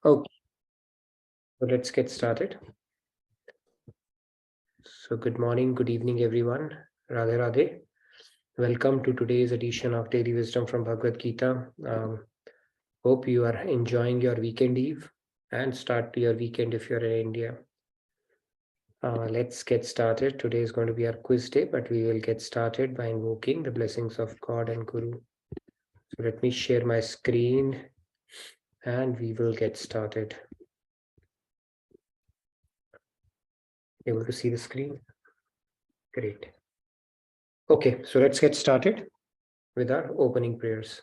Okay, so let's get started. So good morning, good evening, everyone. Radhe Radhe. Welcome to today's edition of Daily Wisdom from Bhagavad Gita. Hope you are enjoying your weekend eve and start your weekend if you're in India. Let's get started. Today is going to be our quiz day, but we will get started by invoking the blessings of God and Guru. So let me share my screen and we will get started. Able to see the screen? Great. Okay, so let's get started with our opening prayers.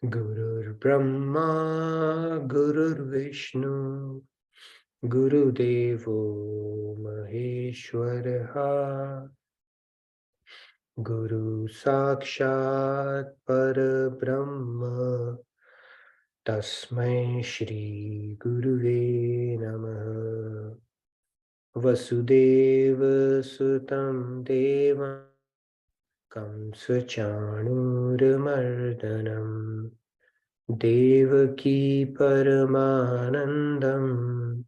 Gurur Brahma, Gurur Vishnu, Guru Devo Maheshwaraha, Guru Sakshat Parabrahma, Tasmai Shri Guruve Namaha. Vasudeva Sutam Devam Kamsa Chanurmardanam Devaki Paramanandam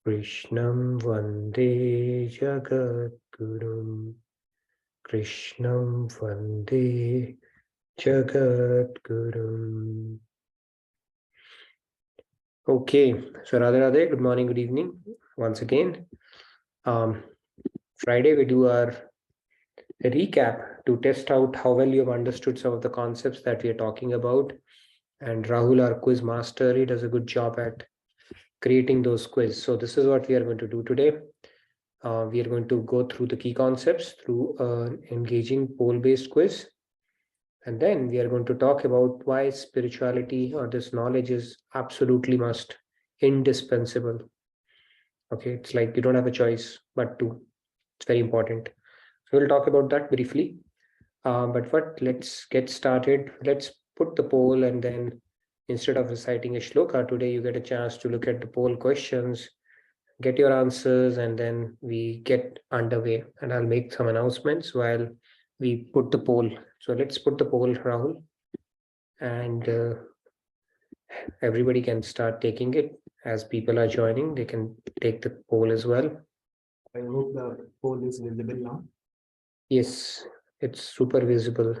Krishnam Vande Jagadgurum Krishnam Vande Jagadgurum. Okay, so Radhe Radhe, good morning, good evening once again. Friday we do our recap to test out how well you have understood some of the concepts that we are talking about. And Rahul, our quiz master, he does a good job at creating those quiz. So this is what we are going to do today. We are going to go through the key concepts through an engaging poll-based quiz. And then we are going to talk about why spirituality or this knowledge is absolutely must, indispensable. Okay, it's like you don't have a choice but to. It's very important. So we'll talk about that briefly. Let's get started. Let's put the poll, and then instead of reciting a shloka today, you get a chance to look at the poll questions, get your answers, and then we get underway. And I'll make some announcements while we put the poll. So let's put the poll, Rahul, and everybody can start taking it. As people are joining, they can take the poll as well. I hope the poll is visible now. Yes, it's super visible.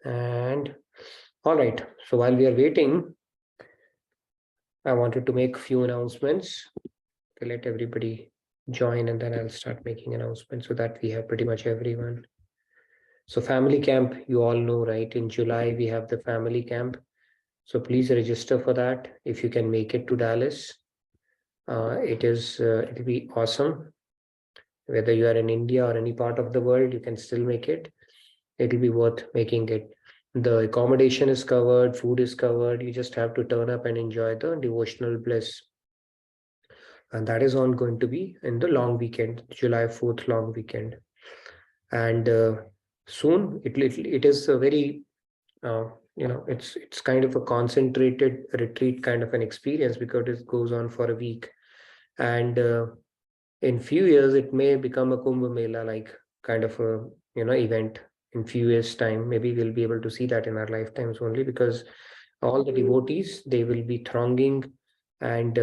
And all right, so while we are waiting, I wanted to make a few announcements to let everybody join, and then I'll start making announcements so that we have pretty much everyone. So family camp, you all know, right? In July, we have the family camp. So please register for that if you can make it to Dallas. It'll be awesome. Whether you are in India or any part of the world, you can still make it. It'll be worth making it. The accommodation is covered, food is covered. You just have to turn up and enjoy the devotional bliss. And that is all going to be in the long weekend, July 4th long weekend. And soon it is a very, it's kind of a concentrated retreat kind of an experience because it goes on for a week. And in few years, it may become a Kumbh Mela like kind of a, event in few years time. Maybe we'll be able to see that in our lifetimes only, because all the devotees, they will be thronging and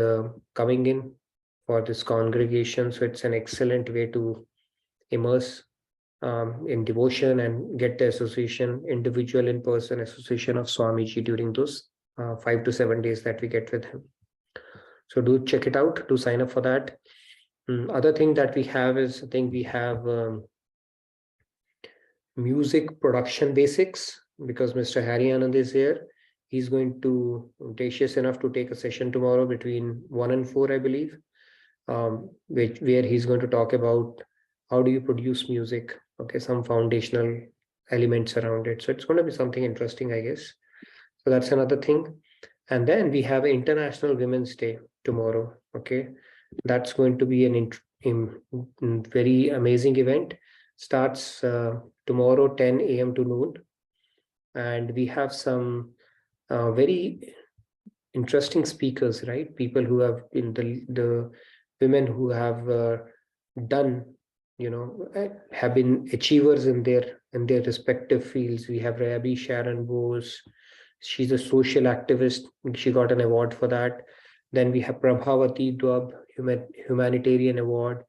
coming in for this congregation. So it's an excellent way to immerse in devotion and get the association, individual in-person association of Swamiji during those 5 to 7 days that we get with him. So do check it out, do sign up for that. Other thing that we have is, I think we have music production basics, because Mr. Harry Anand is here. He's going to audacious enough to take a session tomorrow between 1 and 4, I believe, where he's going to talk about how do you produce music, okay, some foundational elements around it. So it's going to be something interesting, I guess. So that's another thing. And then we have International Women's Day tomorrow, okay. That's going to be an very amazing event. Starts tomorrow 10 a.m. to noon. And we have some very interesting speakers, right? People who have been the women who have done, have been achievers in their respective fields. We have Rabbi Sharon Bose, She's a social activist. She got an award for that. Then we have Prabhavati Dwab Humanitarian Award,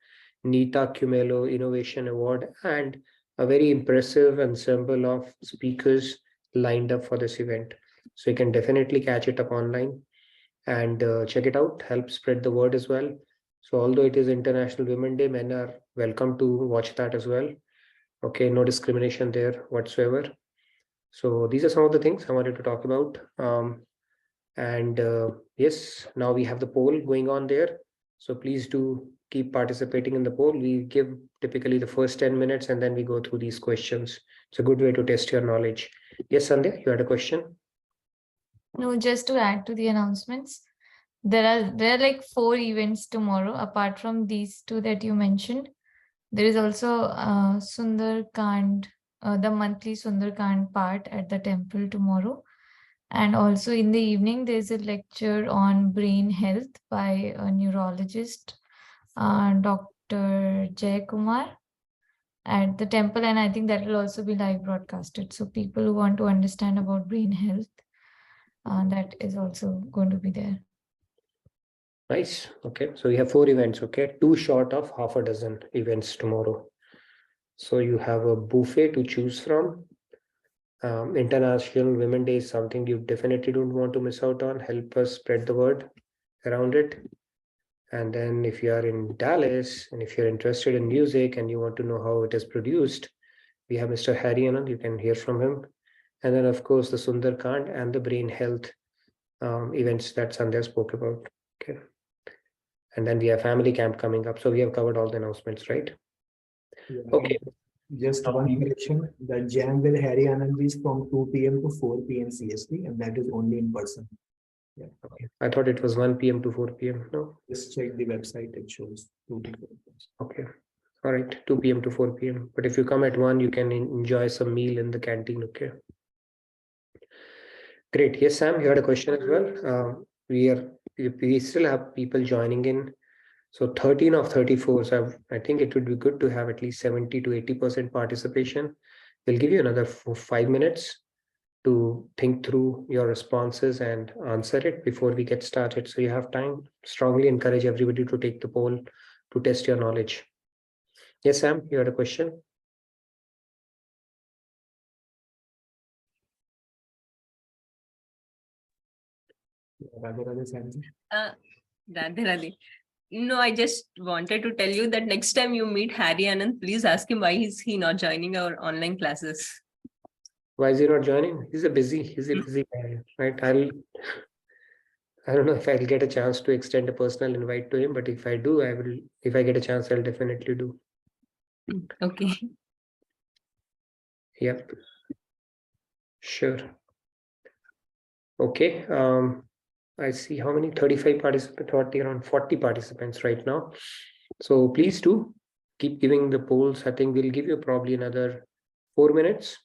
Neeta Kumelo Innovation Award, and a very impressive ensemble of speakers lined up for this event. So you can definitely catch it up online and check it out. Help spread the word as well. So although it is International Women Day, men are welcome to watch that as well. Okay, no discrimination there whatsoever. So these are some of the things I wanted to talk about. And yes, now we have the poll going on there. So please do keep participating in the poll. We give typically the first 10 minutes and then we go through these questions. It's a good way to test your knowledge. Yes, Sandhya, you had a question? No, just to add to the announcements, there are like 4 events tomorrow apart from these two that you mentioned. There is also Sundarkand, the monthly Sundarkand part at the temple tomorrow. And also in the evening, there's a lecture on brain health by a neurologist, Dr. Jay Kumar, at the temple. And I think that will also be live broadcasted. So people who want to understand about brain health, that is also going to be there. Nice. Okay. So we have 4 events. Okay. 2 short of half a dozen events tomorrow. So you have a buffet to choose from. International Women Day is something you definitely don't want to miss out on. Help us spread the word around it. And then if you are in Dallas and if you're interested in music and you want to know how it is produced, we have Mr. Harry Anand. You can hear from him. And then, of course, the Sundarkand and the brain health events that Sandhya spoke about. Okay. And then we have family camp coming up. So we have covered all the announcements, right? Yeah. Okay. Just one correction, the jam with Harry Anand is from 2 p.m. to 4 p.m. CST, and that is only in person. Yeah. Okay. I thought it was 1 p.m. to 4 p.m. No? Just check the website, it shows 2 to 4 p.m. Okay. All right. 2 p.m. to 4 p.m. But if you come at 1, you can enjoy some meal in the canteen. Okay. Great. Yes, Sam, you had a question as well. We still have people joining in. So 13 of 34. So I think it would be good to have at least 70 to 80% participation. We'll give you another 5 minutes to think through your responses and answer it before we get started. So you have time. Strongly encourage everybody to take the poll to test your knowledge. Yes, Sam, you had a question? Radhe Radhe Sanji. Radhe Radhe. No, I just wanted to tell you that next time you meet Harry Anand, please ask him why is he not joining our online classes. Why is he not joining? He's a busy guy, right? I don't know if I'll get a chance to extend a personal invite to him, but if I do, I will. If I get a chance, I'll definitely do. Okay. Yep. Sure. Okay. I see how many 35 participants, around 40 participants right now. So please do keep giving the polls. I think we'll give you probably another 4 minutes.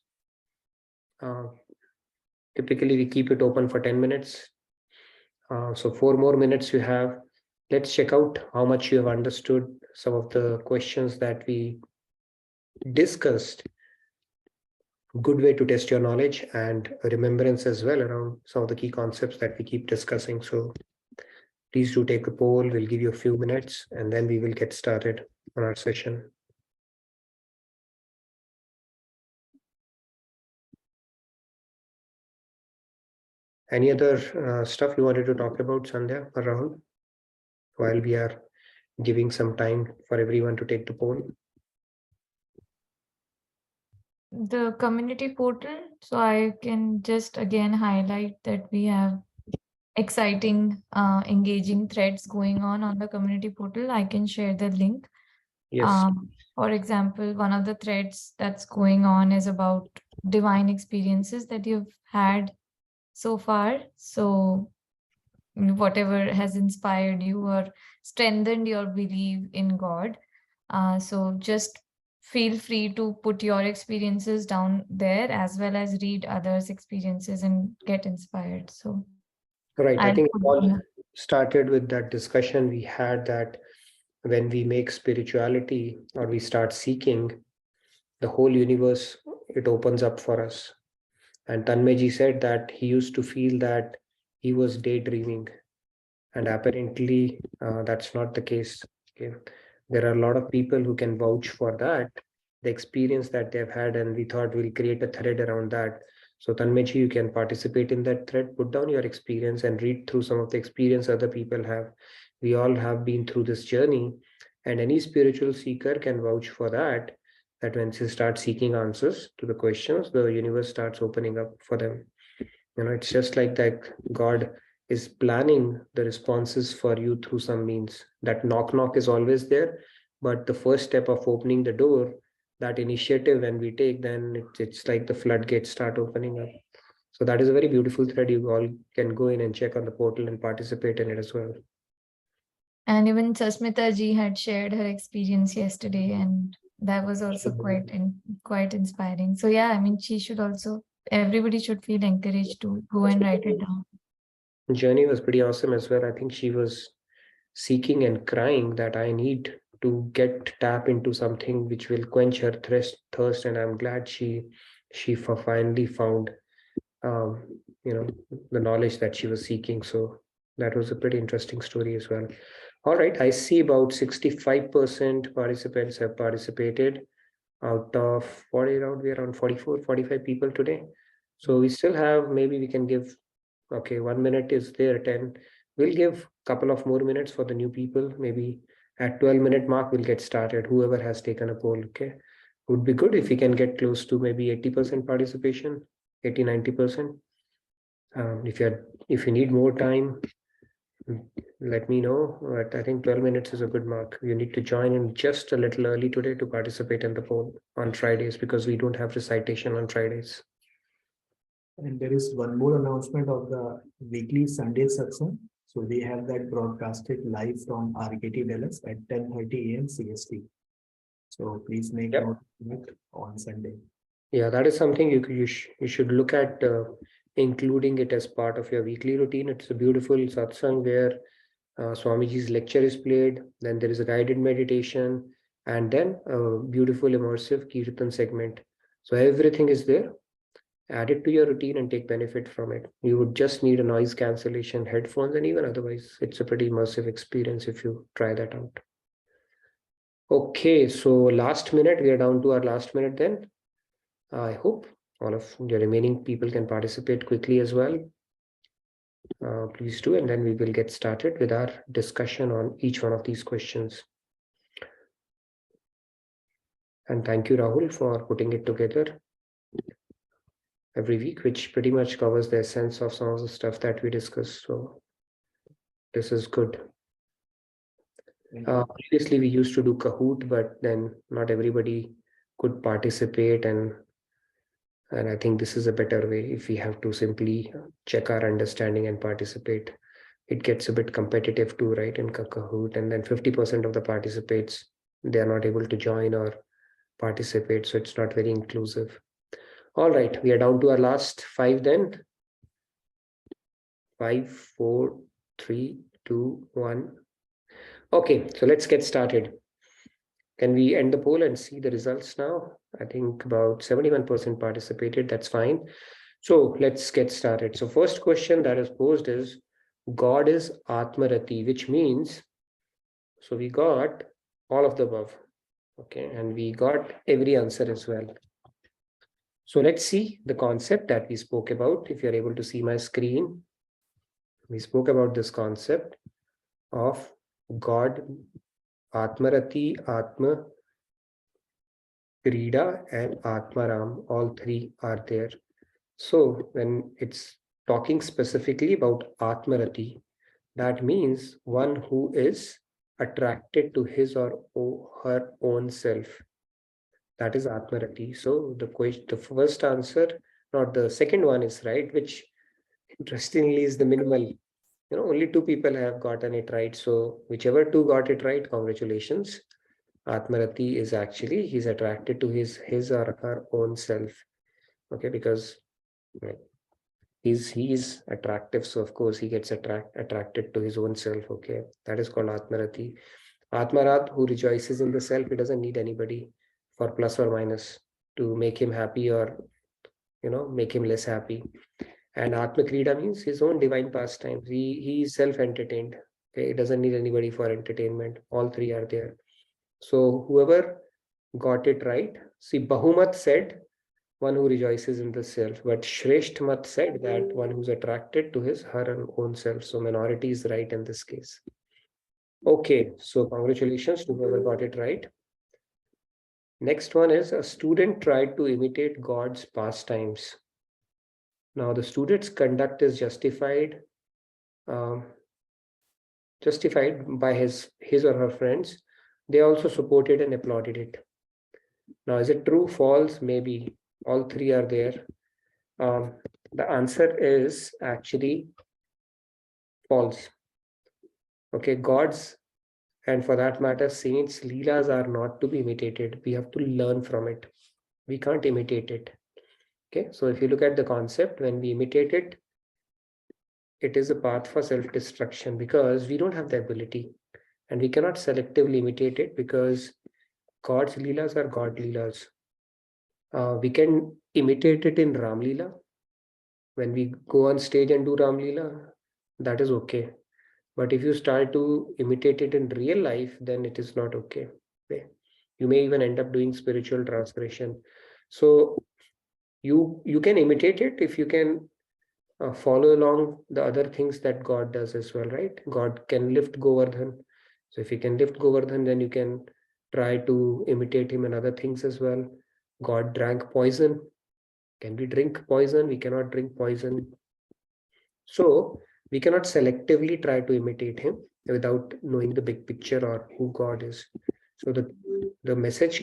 Typically, we keep it open for 10 minutes. So 4 more minutes you have. Let's check out how much you have understood some of the questions that we discussed. Good way to test your knowledge and remembrance as well around some of the key concepts that we keep discussing. So please do take a poll. We'll give you a few minutes and then we will get started on our session. Any other stuff you wanted to talk about, Sandhya or Rahul, while we are giving some time for everyone to take the poll? The community portal. So I can just again highlight that we have exciting, engaging threads going on the community portal. I can share the link. Yes. For example, one of the threads that's going on is about divine experiences that you've had so far. So whatever has inspired you or strengthened your belief in God. So just feel free to put your experiences down there as well as read others' experiences and get inspired. So Right. I I'll think put all started with that discussion we had that when we make spirituality or we start seeking the whole universe, it opens up for us. And Tanmeji said that he used to feel that he was daydreaming, and apparently that's not the case. Okay. There are a lot of people who can vouch for that, the experience that they've had, and we thought we'll create a thread around that. So Tanmeji, you can participate in that thread, put down your experience and read through some of the experience other people have. We all have been through this journey, and any spiritual seeker can vouch for that, that when they start seeking answers to the questions, the universe starts opening up for them. It's just like that God is planning the responses for you through some means. That knock is always there, but the first step of opening the door, that initiative when we take, then it's like the floodgates start opening up. So that is a very beautiful thread. You all can go in and check on the portal and participate in it as well. And even Sasmita ji had shared her experience yesterday, and that was also quite inspiring. So yeah, I mean, everybody should feel encouraged to go and write it down. Journey was pretty awesome as well. I think she was seeking and crying that I need to tap into something which will quench her thirst, and I'm glad she finally found the knowledge that she was seeking. So that was a pretty interesting story as well. All right, I see about 65% participants have participated out of 40, around 44, 45 people today. So we still have, maybe we can give, okay, 1 minute is there, 10. We'll give a couple of more minutes for the new people. Maybe at 12-minute mark, we'll get started. Whoever has taken a poll, okay? Would be good if we can get close to maybe 80% participation, 80, 90%. If you need more time, let me know. But I think 12 minutes is a good mark. You need to join in just a little early today to participate in the poll on Fridays, because we don't have recitation on Fridays. And there is one more announcement of the weekly Sunday satsang. So we have that broadcasted live from RKT Dallas at 10:30 a.m. CST. So please make Yep. note of it on Sunday. Yeah, that is something you should look at including it as part of your weekly routine. It's a beautiful satsang where Swamiji's lecture is played, then there is a guided meditation, and then a beautiful immersive kirtan segment. So everything is there. Add it to your routine and take benefit from it. You would just need a noise cancellation headphones, and even otherwise, it's a pretty immersive experience if you try that out. Okay, so last minute, we are down to our last minute then. I hope all of the remaining people can participate quickly as well. Please do, and then we will get started with our discussion on each one of these questions. And thank you, Rahul, for putting it together every week, which pretty much covers the essence of some of the stuff that we discussed. So this is good. Previously, we used to do Kahoot, but then not everybody could participate, and I think this is a better way. If we have to simply check our understanding and participate, it gets a bit competitive too, right, in Kahoot, and then 50% of the participants, they are not able to join or participate, so it's not very inclusive. All right, we are down to our last 5 then. 5, 4, 3, 2, 1. Okay, so let's get started. Can we end the poll and see the results now? I think about 71% participated. That's fine. So let's get started. So first question that is posed is, God is Atmarati, which means, so we got all of the above. Okay, and we got every answer as well. So let's see the concept that we spoke about. If you're able to see my screen, we spoke about this concept of God, Atmarati, Atma, Krida, and Atmaram. All three are there. So when it's talking specifically about Atmarati, that means one who is attracted to his or her own self. That is Atmarati. So the first answer, not the second one, is right, which interestingly is the minimal. Only 2 people have gotten it right. So whichever 2 got it right, congratulations. Atmarati is actually, he's attracted to his or her own self. Okay, because he is attractive, so of course he gets attracted to his own self. Okay, that is called Atmarati. Atmarat, who rejoices in the self, he doesn't need anybody for plus or minus to make him happy or make him less happy. And Atma Krida means his own divine pastimes. He is self-entertained. Okay, he doesn't need anybody for entertainment. All three are there. So whoever got it right, see, Bahumat said one who rejoices in the self, but Shresht Mat said that one who's attracted to her own self. So minority is right in this case. Okay, so congratulations to whoever got it right. Next one is a student tried to imitate God's pastimes. Now the student's conduct is justified by his or her friends. They also supported and applauded it. Now, is it true, false? Maybe. All three are there. The answer is actually false. Okay, God's, and for that matter, saints' leelas are not to be imitated. We have to learn from it. We can't imitate it. Okay, so if you look at the concept, when we imitate it, it is a path for self-destruction because we don't have the ability, and we cannot selectively imitate it because God's leelas are God leelas. We can imitate it in Ram Leela. When we go on stage and do Ram Leela, that is okay. But if you start to imitate it in real life, then it is not okay. You may even end up doing spiritual transgression. So you can imitate it if you can follow along the other things that God does as well, right? God can lift Govardhan. So if you can lift Govardhan, then you can try to imitate him in other things as well. God drank poison. Can we drink poison? We cannot drink poison. So we cannot selectively try to imitate him without knowing the big picture or who God is. So the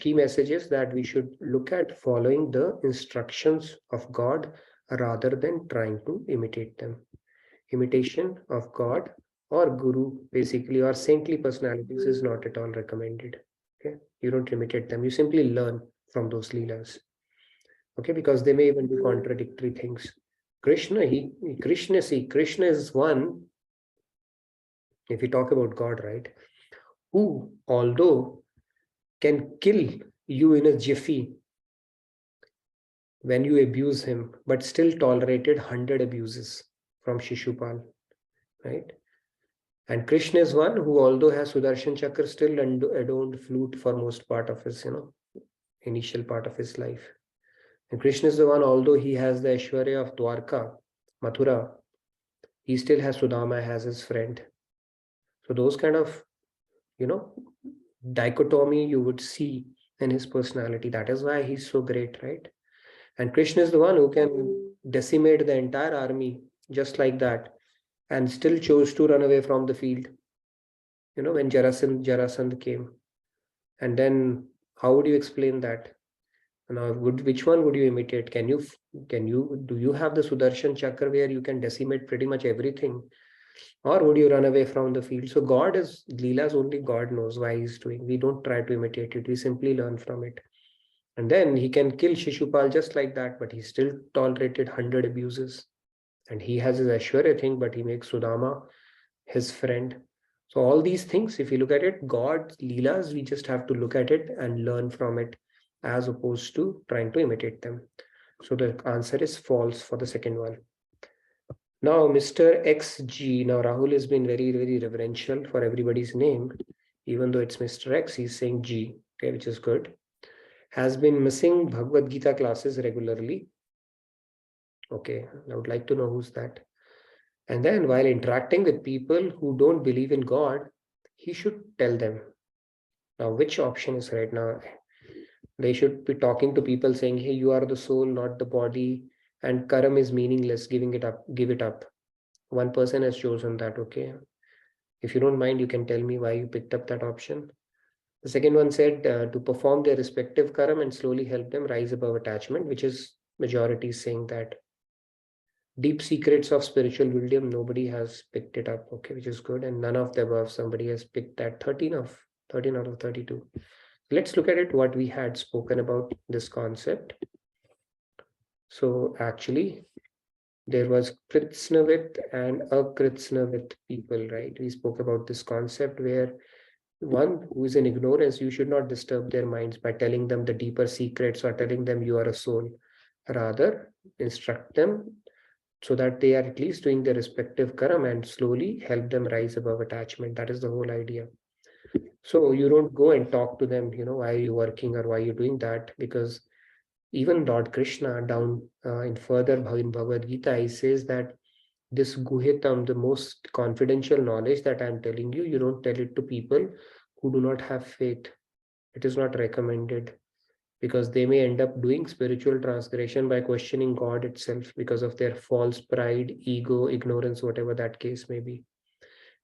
key message is that we should look at following the instructions of God rather than trying to imitate them. Imitation of God or Guru, basically, or saintly personalities is not at all recommended. Okay, you don't imitate them. You simply learn from those leelas. Okay, because they may even be contradictory things. Krishna is one, if we talk about God, right, who, although can kill you in a jiffy when you abuse him, but still tolerated 100 abuses from Shishupal, right? And Krishna is one who, although has Sudarshan Chakra, still adorned flute for most part of his, initial part of his life. And Krishna is the one, although he has the Aishwarya of Dwarka, Mathura, he still has Sudama as his friend. So those kind of, dichotomy you would see in his personality. That is why he's so great, right? And Krishna is the one who can decimate the entire army just like that and still chose to run away from the field. When Jarasandh came. And then how would you explain that? Now, which one would you imitate? Do you have the Sudarshan Chakra where you can decimate pretty much everything? Or would you run away from the field? So God is Leela's, only God knows why he's doing. We don't try to imitate it. We simply learn from it. And then he can kill Shishupal just like that, but he still tolerated 100 abuses. And he has his Aishwarya thing, but he makes Sudama his friend. So all these things, if you look at it, God's Leelas, we just have to look at it and learn from it as opposed to trying to imitate them. So the answer is false for the second one. Now, Mr. XG, now Rahul has been very, very reverential for everybody's name. Even though it's Mr. X, he's saying G, okay, which is good. Has been missing Bhagavad Gita classes regularly. Okay, I would like to know who's that. And then while interacting with people who don't believe in God, he should tell them. Now, which option is right now? They should be talking to people saying, hey, you are the soul, not the body, and karam is meaningless, give it up. One person has chosen that, okay? If you don't mind, you can tell me why you picked up that option. The second one said to perform their respective karam and slowly help them rise above attachment, which is majority saying that. Deep secrets of spiritual wisdom, nobody has picked it up, okay, which is good. And none of the above, somebody has picked that 13 out of 32. Let's look at it, what we had spoken about this concept. So actually, there was Kritsnavit and Akritsnavit people, right? We spoke about this concept where one who is in ignorance, you should not disturb their minds by telling them the deeper secrets or telling them you are a soul. rather instruct them so that they are at least doing their respective karam and slowly help them rise above attachment. That is the whole idea. So you don't go and talk to them, why are you working or why are you doing that? Because even Lord Krishna down in further in Bhagavad Gita, he says that this guhitam, the most confidential knowledge that I'm telling you, you don't tell it to people who do not have faith. It is not recommended, because they may end up doing spiritual transgression by questioning God itself because of their false pride, ego, ignorance, whatever that case may be.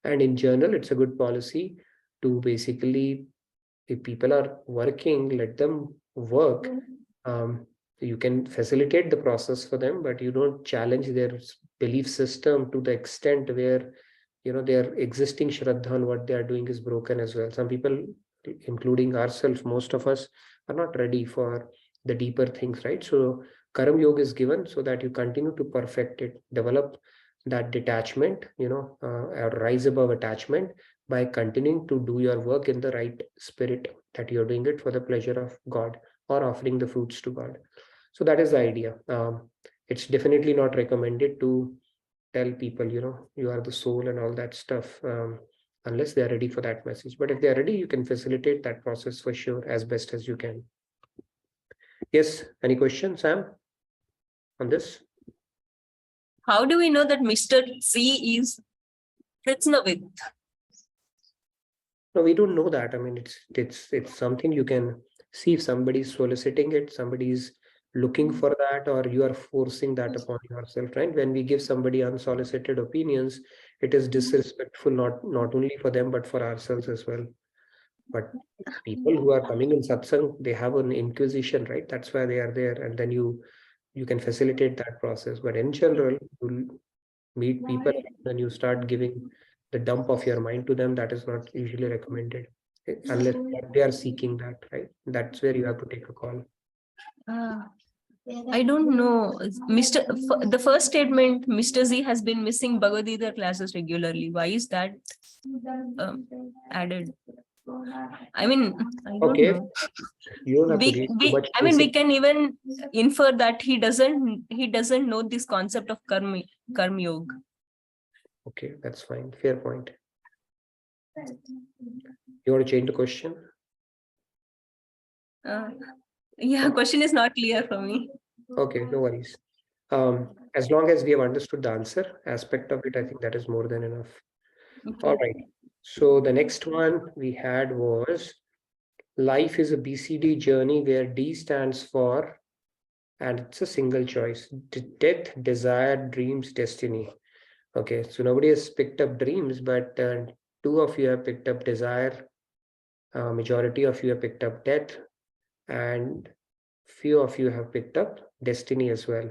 And in general, it's a good policy to basically, if people are working, let them work. You can facilitate the process for them, but you don't challenge their belief system to the extent where their existing shraddha on what they are doing is broken as well. Some people, including ourselves, most of us are not ready for the deeper things, right? So Karam Yoga is given so that you continue to perfect it, develop that detachment, or rise above attachment by continuing to do your work in the right spirit, that you're doing it for the pleasure of God or offering the fruits to God. So that is the idea. It's definitely not recommended to tell people, you are the soul and all that stuff, unless they are ready for that message. But if they are ready, you can facilitate that process for sure as best as you can. Yes, any questions, Sam, on this? How do we know that Mr. Z is Kritsnavit? No, we don't know that. I mean, it's something you can see if somebody's soliciting it, somebody's looking for that, or you are forcing that upon yourself, right? When we give somebody unsolicited opinions, it is disrespectful, not only for them, but for ourselves as well. But people who are coming in satsang, they have an inquisition, right? That's why they are there. And then you can facilitate that process. But in general, you meet people and you start giving the dump of your mind to them. That is not usually recommended, unless they are seeking that, right? That's where you have to take a call. I don't know. The first statement, Mr. Z has been missing Bhagavad Gita classes regularly. Why is that added? I mean, I don't Okay, know. you don't have to read too much. I mean, we can even infer that he doesn't know this concept of karma yoga. Okay, that's fine. Fair point. You want to change the question? Yeah, question is not clear for me. Okay, no worries. As long as we have understood the answer aspect of it, I think that is more than enough. All right. So the next one we had was, life is a BCD journey where D stands for, and it's a single choice, death, desire, dreams, destiny. Okay, so nobody has picked up dreams, but two of you have picked up desire, majority of you have picked up death, and few of you have picked up destiny as well.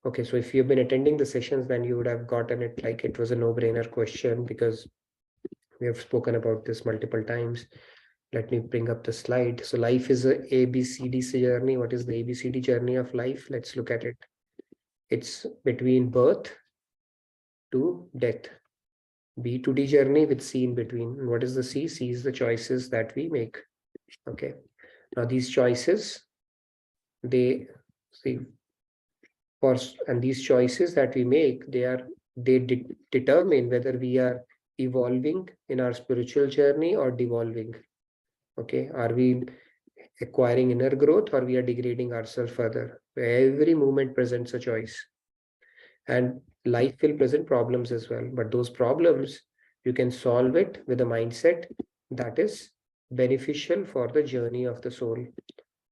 Okay, so if you've been attending the sessions, then you would have gotten it like it was a no-brainer question, because we have spoken about this multiple times. Let me bring up the slide. So life is a ABCD journey. What is the ABCD journey of life? Let's look at it. It's between birth to death. B to D journey with C in between. And what is the C? C is the choices that we make. Okay. Now these choices, they see and these choices that we make, they determine whether we are evolving in our spiritual journey or devolving. Okay. Are we acquiring inner growth or we are degrading ourselves further? Every moment presents a choice. And life will present problems as well. But those problems, you can solve it with a mindset that is beneficial for the journey of the soul.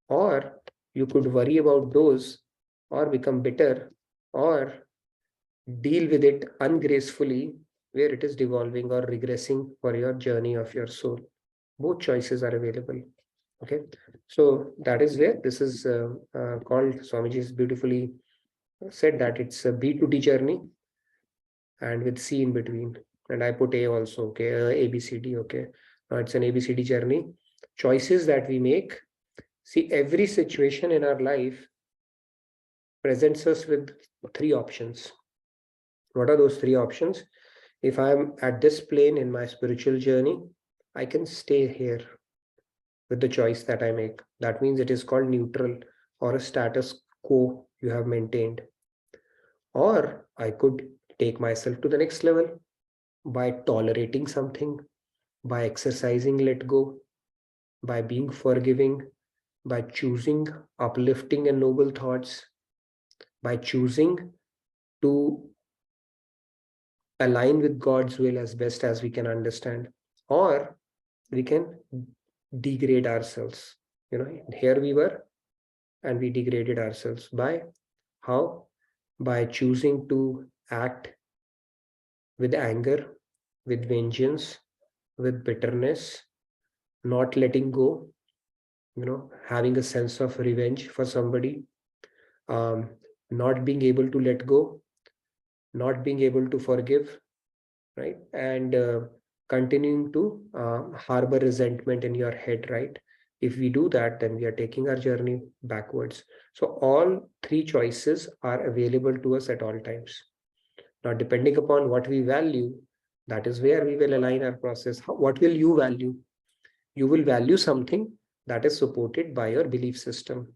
Or you could worry about those, or become bitter, or deal with it ungracefully, where it is devolving or regressing for your journey of your soul. Both choices are available. Okay, so that is where this is called, Swamiji has beautifully said that it's a B to D journey and with C in between. And I put A also, okay, A, B, C, D, okay. Now it's an ABCD journey. Choices that we make. See, every situation in our life presents us with three options. What are those three options? If I'm at this plane in my spiritual journey, I can stay here with the choice that I make. That means it is called neutral or a status quo you have maintained. Or I could take myself to the next level by tolerating something, by exercising let go, by being forgiving, by choosing uplifting and noble thoughts, by choosing to align with God's will as best as we can understand. Or we can degrade ourselves. Here we were and we degraded ourselves. By how? By choosing to act with anger, with vengeance, with bitterness, not letting go, having a sense of revenge for somebody, not being able to let go, not being able to forgive, right? And continuing to harbor resentment in your head, right? If we do that, then we are taking our journey backwards. So all three choices are available to us at all times. Now, depending upon what we value, that is where we will align our process. What will you value? You will value something that is supported by your belief system.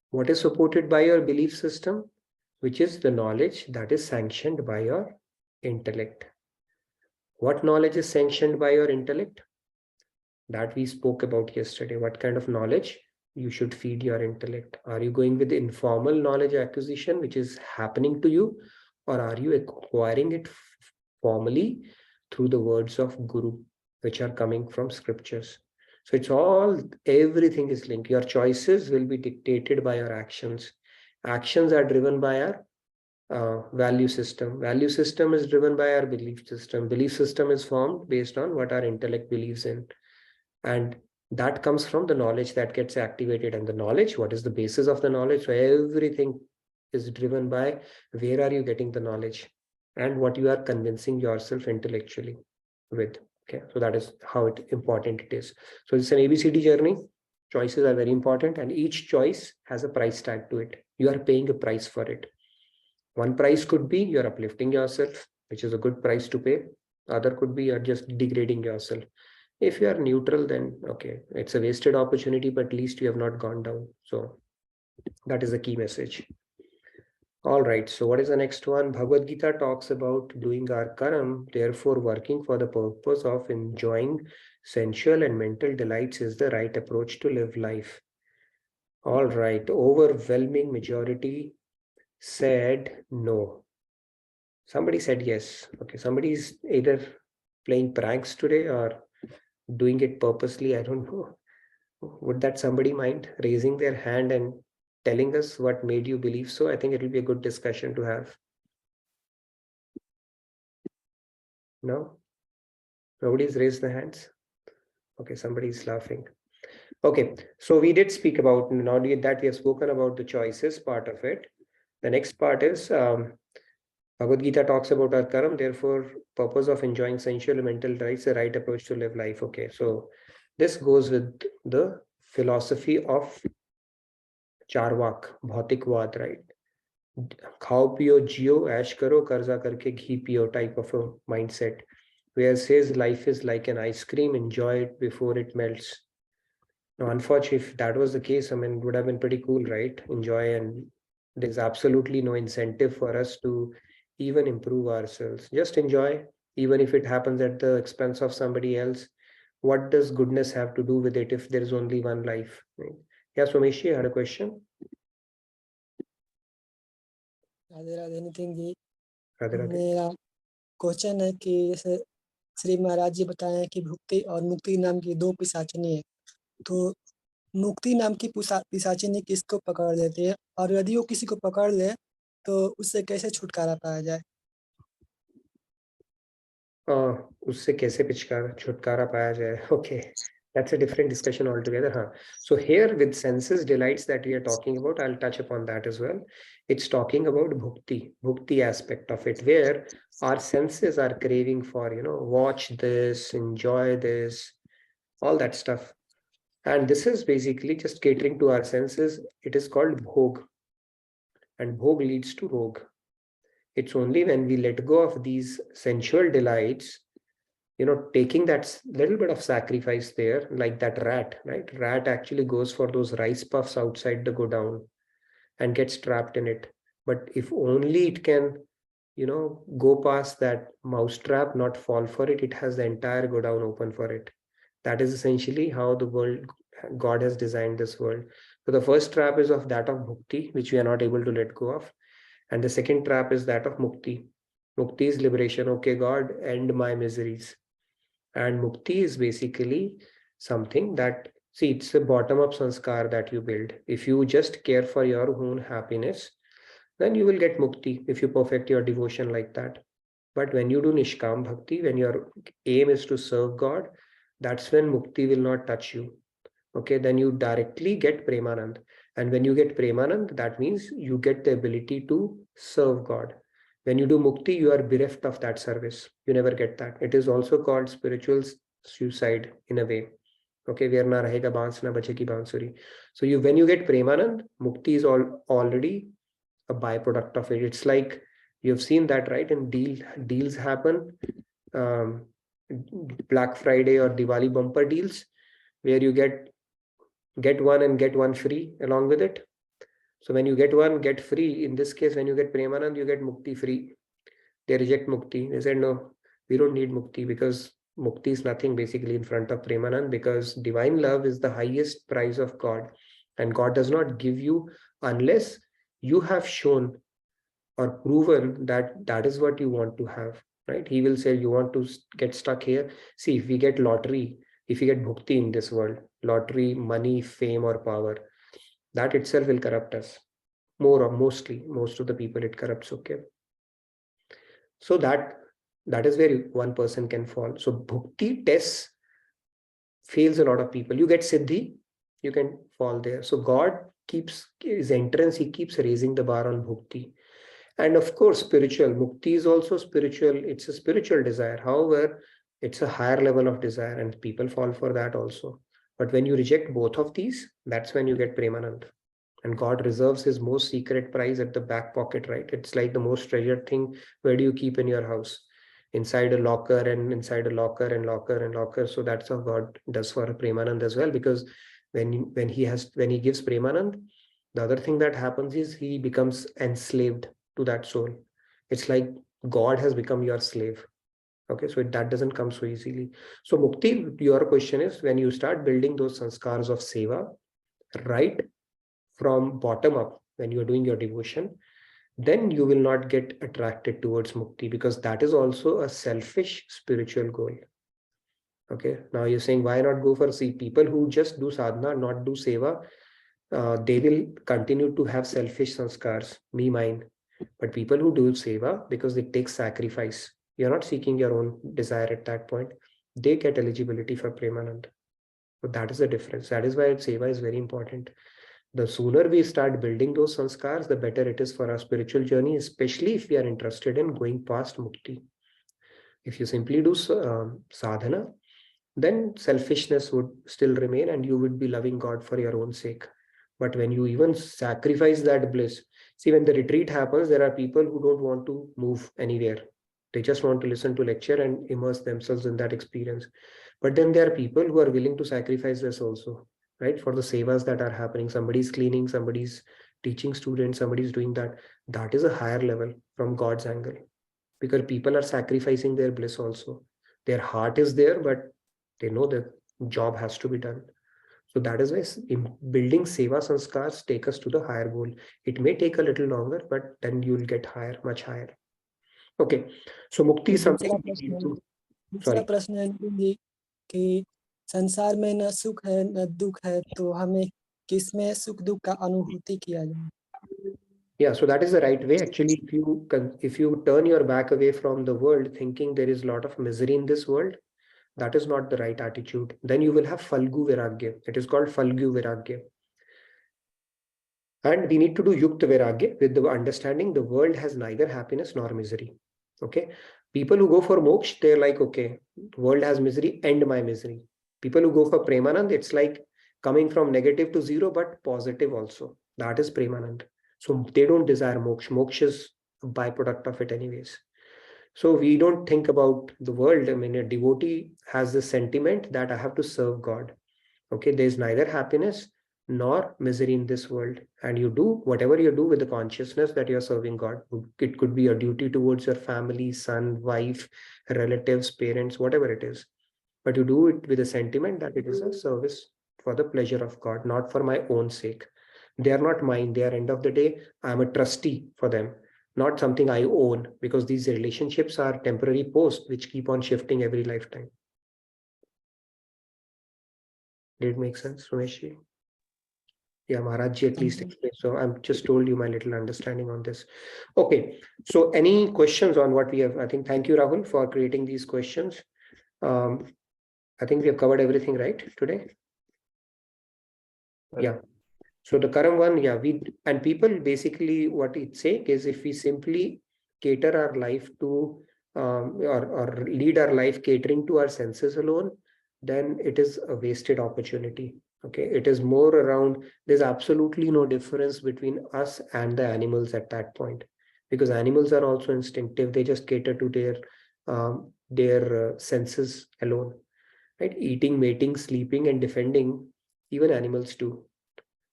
What is supported by your belief system? Which is the knowledge that is sanctioned by your intellect. What knowledge is sanctioned by your intellect? That we spoke about yesterday. What kind of knowledge you should feed your intellect? Are you going with the informal knowledge acquisition, which is happening to you, or are you acquiring it formally through the words of Guru, which are coming from scriptures? So it's all, everything is linked. Your choices will be dictated by your actions. Actions are driven by our value system. Value system is driven by our belief system. Belief system is formed based on what our intellect believes in. And that comes from the knowledge that gets activated. And the knowledge, what is the basis of the knowledge? So everything is driven by where are you getting the knowledge and what you are convincing yourself intellectually with. Okay, so that is how important it is. So it's an ABCD journey. Choices are very important, and each choice has a price tag to it. You are paying a price for it. One price could be you're uplifting yourself, which is a good price to pay. Other could be you're just degrading yourself. If you are neutral, then okay, it's a wasted opportunity, but at least you have not gone down. So that is the key message. All right, so what is the next one? Bhagavad Gita talks about doing our karam, therefore working for the purpose of enjoying sensual and mental delights is the right approach to live life. All right, overwhelming majority said no. Somebody said yes. Okay, somebody is either playing pranks today or doing it purposely. I don't know. Would that somebody mind raising their hand and telling us what made you believe so? I think it will be a good discussion to have. No? Nobody's raised their hands? Okay, somebody's laughing. Okay, so we did speak about, now that we have spoken about the choices part of it. The next part is Bhagavad Gita talks about our karam, therefore purpose of enjoying sensual and mental rights, the right approach to live life. Okay, so this goes with the philosophy of Charvak, Bhautikvad, right? Khao piyo jio, ash karo, karza karke ghee piyo type of a mindset, where it says life is like an ice cream, enjoy it before it melts. Now, unfortunately, if that was the case, I mean, it would have been pretty cool, right? Enjoy, and there's absolutely no incentive for us to even improve ourselves. Just enjoy, even if it happens at the expense of somebody else. What does goodness have to do with it if there's only one life? Right? Yeah, Someshi, you had a question? Radhe Radhe Nitin ji, Radhe Radhe. मेरा question है कि जैसे श्री महाराज जी बताए कि भुक्ति और मुक्ति नाम की दो पिशाचिनी है, तो मुक्ति नाम की पिशाचिनी किसको पकड़ लेती है, और यदि वो किसी को पकड़ ले तो उससे कैसे छुटकारा पाया जाए? उससे कैसे छुटकारा पाया जाए? Okay, that's a different discussion altogether. Huh? So here with senses delights that we are talking about, I'll touch upon that as well. It's talking about bhukti aspect of it, where our senses are craving for, watch this, enjoy this, all that stuff. And this is basically just catering to our senses. It is called bhog, and bhog leads to rog. It's only when we let go of these sensual delights, taking that little bit of sacrifice there, like that rat, right? Rat actually goes for those rice puffs outside the godown. and gets trapped in it. But if only it can, go past that mousetrap, not fall for it, it has the entire go down open for it. That is essentially how the world, God has designed this world. So the first trap is of that of mukti, which we are not able to let go of. And the second trap is that of mukti. Mukti is liberation. Okay, God, end my miseries. And mukti is basically something that, see, it's a bottom-up sanskar that you build. If you just care for your own happiness, then you will get mukti if you perfect your devotion like that. But when you do Nishkam Bhakti, when your aim is to serve God, that's when mukti will not touch you. Okay, then you directly get Premanand. And when you get Premanand, that means you get the ability to serve God. When you do mukti, you are bereft of that service. You never get that. It is also called spiritual suicide in a way. Okay, where na rahega bans na bache ki bansuri. So when you get Premanand, mukti is already a byproduct of it. It's like you've seen that, right? And deals happen, Black Friday or Diwali bumper deals, where you get one and get one free along with it. So when you get one, get free. In this case, when you get Premanand, you get Mukti free. They reject Mukti. They said, no, we don't need Mukti, because Mukti is nothing basically in front of Premanand, because divine love is the highest prize of God. And God does not give you unless you have shown or proven that that is what you want to have, right? He will say, you want to get stuck here. See, if we get lottery, if we get bhukti in this world, lottery, money, fame, or power, that itself will corrupt us. More or mostly, most of the people it corrupts, okay? So that is where one person can fall. So bhukti tests fails a lot of people. You get siddhi, you can fall there. So God keeps his entrance, he keeps raising the bar on bhukti. And of course, spiritual. Mukti is also spiritual. It's a spiritual desire. However, it's a higher level of desire, and people fall for that also. But when you reject both of these, that's when you get Premanand. And God reserves his most secret prize at the back pocket, right? It's like the most treasured thing. Where do you keep in your house? Inside a locker, and inside a locker, and locker, and locker. So that's how God does for Premanand as well. Because when he gives Premanand, the other thing that happens is he becomes enslaved to that soul. It's like God has become your slave. Okay, so that doesn't come so easily. So mukti, your question is, when you start building those sanskars of seva, right from bottom up, when you're doing your devotion, then you will not get attracted towards mukti, because that is also a selfish spiritual goal. Okay, now you're saying, why not go for, see, people who just do sadhana, not do seva, they will continue to have selfish sanskars, me, mine. But people who do seva, because they take sacrifice, you're not seeking your own desire at that point, they get eligibility for Premanand. So that is the difference. That is why seva is very important. The sooner we start building those sanskars, the better it is for our spiritual journey, especially if we are interested in going past mukti. If you simply do sadhana, then selfishness would still remain and you would be loving God for your own sake. But when you even sacrifice that bliss, see, when the retreat happens, there are people who don't want to move anywhere. They just want to listen to lecture and immerse themselves in that experience. But then there are people who are willing to sacrifice this also, right? For the sevas that are happening. Somebody's cleaning, somebody's teaching students, somebody's doing that. That is a higher level from God's angle, because people are sacrificing their bliss also. Their heart is there, but they know the job has to be done. So that is why building seva sanskars take us to the higher goal. It may take a little longer, but then you will get higher, much higher. Okay. So mukti is something. दूसरा प्रश्न है कि संसार में न सुख है न दुख है, तो हमें किसमें सुख दुख का अनुभूति किया जाए? Yeah, so that is the right way. Actually, if you turn your back away from the world thinking there is a lot of misery in this world, that is not the right attitude. Then you will have Falgu Viragya. It is called Falgu Viragya. And we need to do Yukta Viragya with the understanding the world has neither happiness nor misery. Okay. People who go for moksha, they're like, okay, world has misery, end my misery. People who go for Premanand, it's like coming from negative to zero, but positive also. That is Premanand. So they don't desire moksha. Moksha is a byproduct of it anyways. So we don't think about the world. I mean, a devotee has the sentiment that I have to serve God. Okay, there's neither happiness nor misery in this world. And you do whatever you do with the consciousness that you're serving God. It could be a duty towards your family, son, wife, relatives, parents, whatever it is. But you do it with a sentiment that it is a service for the pleasure of God, not for my own sake. They are not mine. They are, end of the day, I'm a trustee for them, not something I own, because these relationships are temporary posts which keep on shifting every lifetime. Did it make sense, Rameshji? Yeah, Maharajji at least explained. So I'm just told you my little understanding on this. Okay, so any questions on what we have? I think thank you, Rahul, for creating these questions. I think we have covered everything right today. Yeah. So the current one, yeah, and people basically what it's saying is if we simply cater our life to or lead our life catering to our senses alone, then it is a wasted opportunity. Okay, it is more around, there's absolutely no difference between us and the animals at that point, because animals are also instinctive. They just cater to their senses alone, right? Eating, mating, sleeping, and defending, even animals do.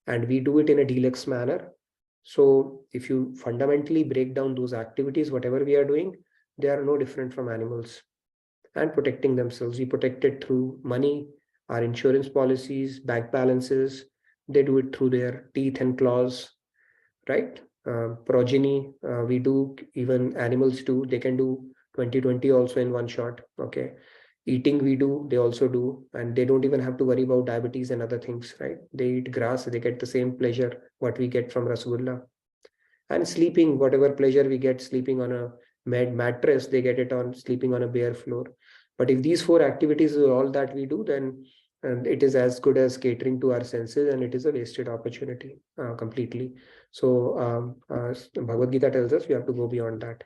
And we do it in a deluxe manner. So if you fundamentally break down those activities, whatever we are doing, they are no different from animals. And protecting themselves, we protect it through money, our insurance policies, bank balances. They do it through their teeth and claws, right? Progeny, we do, even animals do. They can do 20/20 also in one shot. Okay. Eating, we do, they also do, and they don't even have to worry about diabetes and other things, right? They eat grass, they get the same pleasure what we get from Rasgulla. And sleeping, whatever pleasure we get sleeping on a mattress, they get it on sleeping on a bare floor. But if these four activities are all that we do, then it is as good as catering to our senses, and it is a wasted opportunity completely. So Bhagavad Gita tells us we have to go beyond that.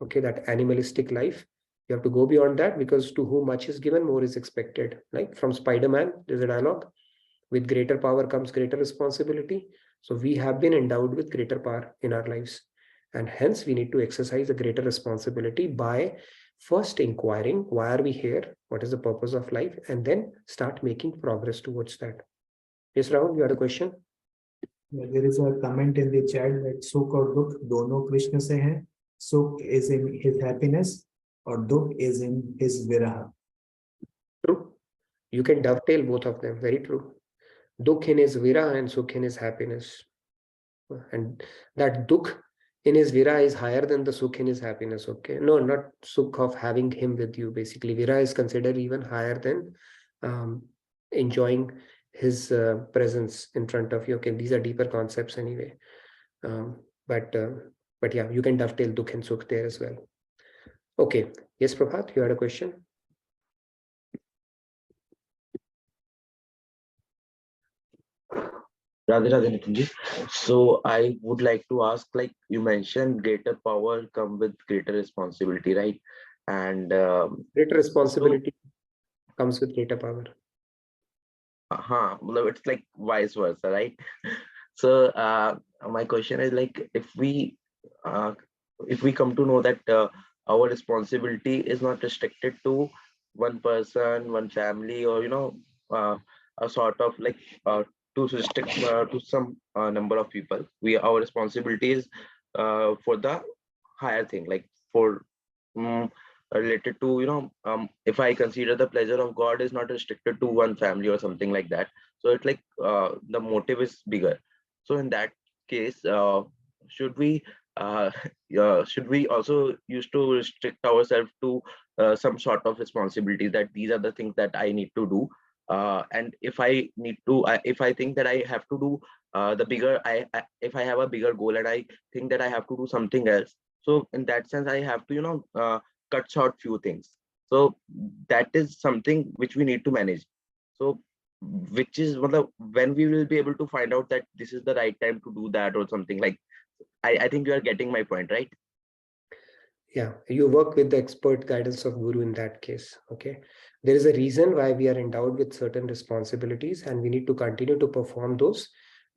Okay, that animalistic life, you have to go beyond that, because to whom much is given, more is expected. Like from Spider-Man, there's a dialogue, with greater power comes greater responsibility. So we have been endowed with greater power in our lives, and hence we need to exercise a greater responsibility by first inquiring, why are we here, what is the purpose of life, and then start making progress towards that. Yes, Rahul, you had a question? There is a comment in the chat that सुख और दुख दोनों कृष्ण से हैं. Sukh is in his happiness or dukh is in his viraha. True. You can dovetail both of them. Very true. Dukh in his viraha and sukh in his happiness. And that dukh in his viraha is higher than the sukh in his happiness. Okay. No, not sukh of having him with you. Basically, viraha is considered even higher than enjoying his presence in front of you. Okay. These are deeper concepts anyway. But yeah, you can dovetail dukh and sukh there as well. Okay. Yes, Prabhat, you had a question? Radhe Radhe Nitinji. So I would like to ask, like you mentioned, greater power come with greater responsibility, right? And Greater responsibility comes with greater power. it's like vice versa, right? So my question is, like, if we come to know that our responsibility is not restricted to one person, one family, or a sort of like to restrict to some number of people, our responsibility is for the higher thing, like for related to if I consider the pleasure of God is not restricted to one family or something like that, so it's like the motive is bigger. So in that case, should we also used to restrict ourselves to some sort of responsibility, that these are the things that I need to do, and if I need to if I think that I have to do the bigger if I have a bigger goal and I think that I have to do something else, so in that sense I have to cut short few things. So that is something which we need to manage. So which is when we will be able to find out that this is the right time to do that or something like. I think you are getting my point, right? Yeah, you work with the expert guidance of Guru in that case. Okay, there is a reason why we are endowed with certain responsibilities, and we need to continue to perform those.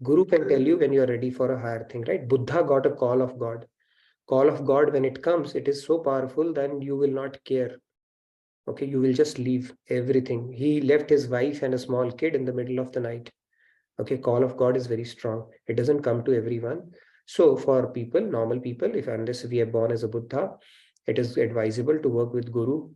Guru can tell you when you are ready for a higher thing, right? Buddha got a call of God. Call of God, when it comes, it is so powerful that you will not care. Okay, you will just leave everything. He left his wife and a small kid in the middle of the night. Okay, call of God is very strong. It doesn't come to everyone. So for people, normal people, if unless we are born as a Buddha, it is advisable to work with Guru